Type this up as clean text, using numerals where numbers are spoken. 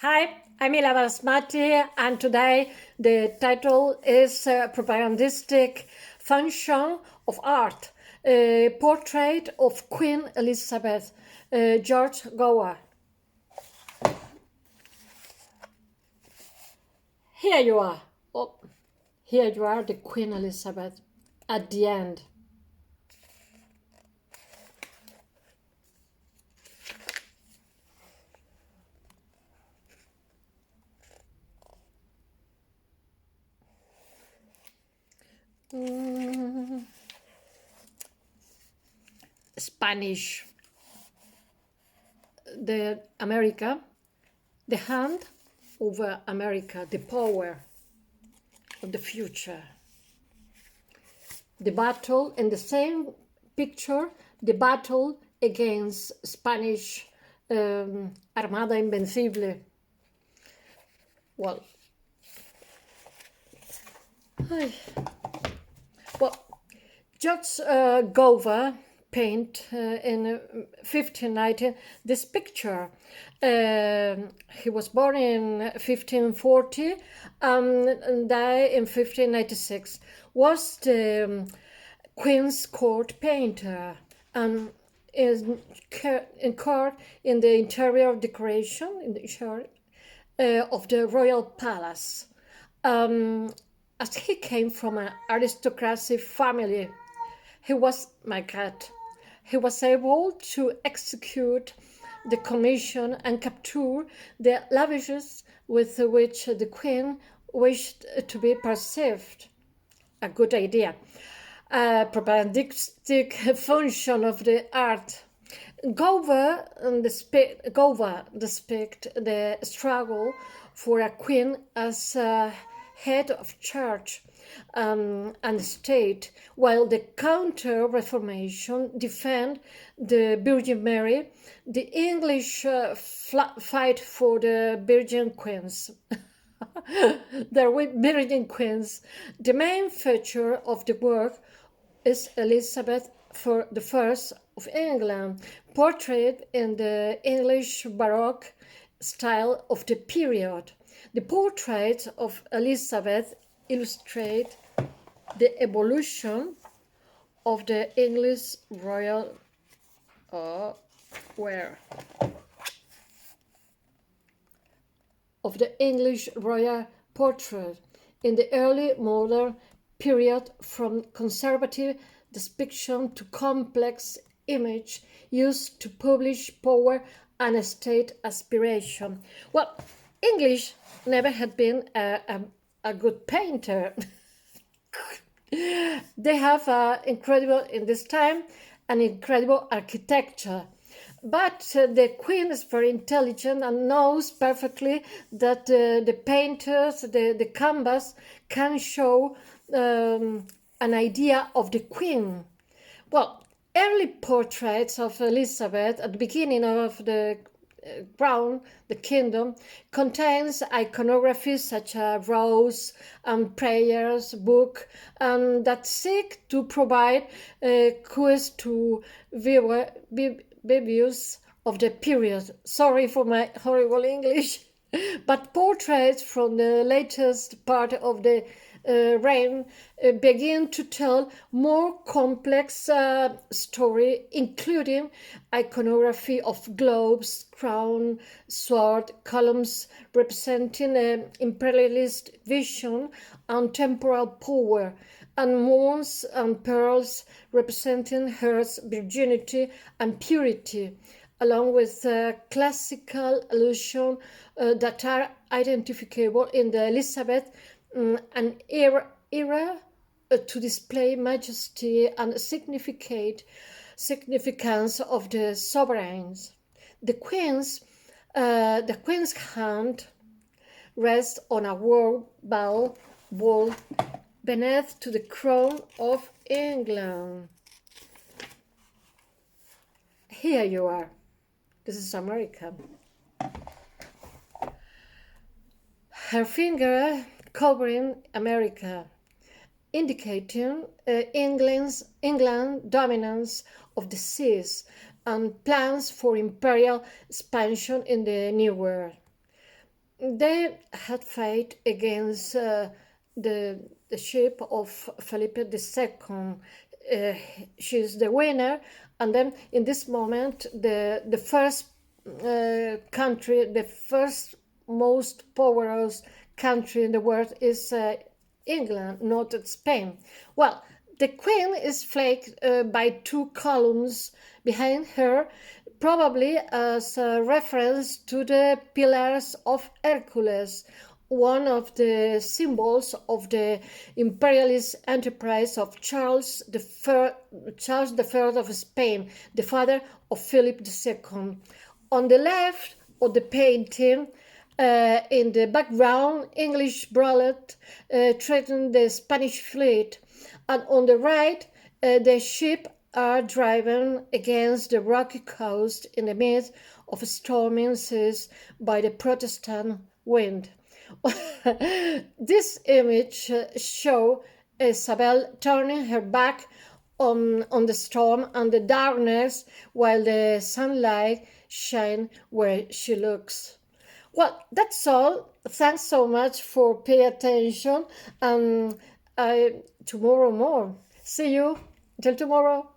Hi, I'm Elisabeth, and today the title is Propagandistic Function of Art, a portrait of Queen Elizabeth, George Gower. Here you are. Oh, here you are, the Queen Elizabeth, at the end. Spanish, the America, the hand over America, the power of the future. The battle, in the same picture, the battle against Spanish Armada Invencible. Well, George Gower paint in 1590 this picture. He was born in 1540 and died in 1596. Was the Queen's Court painter and is incurred in the interior decoration in the church of the royal palace. As he came from an aristocratic family, he was able to execute the commission and capture the lavishes with which the queen wished to be perceived. A good idea. A propagandistic function of the art. Gower depicts the struggle for a queen as a head of church and state, while the Counter-Reformation defend the Virgin Mary. The English fight for the Virgin Queens. The Virgin Queens. The main feature of the work is Elizabeth I of England, portrayed in the English Baroque style of the period. The portraits of Elizabeth illustrate the evolution of the English royal portrait in the early modern period, from conservative depiction to complex image used to publish power and state aspiration. Well, English never had been a good painter. They have incredible, in this time, an incredible architecture. But the queen is very intelligent and knows perfectly that the painters, the canvas, can show an idea of the queen. Well, early portraits of Elizabeth at the beginning of the crown, the kingdom, contains iconography such as rose and prayers book, and that seek to provide cues to views of the period. Sorry for my horrible English, but portraits from the latest part of the reign begin to tell more complex story, including iconography of globes, crown, sword, columns representing imperialist vision and temporal power, and moons and pearls representing her virginity and purity, along with classical allusions that are identifiable in the Elizabeth an era to display majesty and significance of the sovereigns. The queen's hand rests on a war ball beneath to the crown of England. Here you are. This is America. Her finger covering America, indicating England's dominance of the seas and plans for imperial expansion in the New World. They had fought against the ship of Felipe II. Uh, she's the winner, and then in this moment, the first country, the first most powerful country in the world is England, not Spain. Well, the queen is flanked by two columns behind her, probably as a reference to the Pillars of Hercules, one of the symbols of the imperialist enterprise of Charles III of Spain, the father of Philip II. On the left of the painting, in the background, English brawled threatened the Spanish fleet, and on the right, the ship are driven against the rocky coast in the midst of storming seas by the Protestant wind. This image show Isabel turning her back on the storm and the darkness while the sunlight shine where she looks. Well, that's all. Thanks so much for pay attention, and tomorrow more. See you till tomorrow.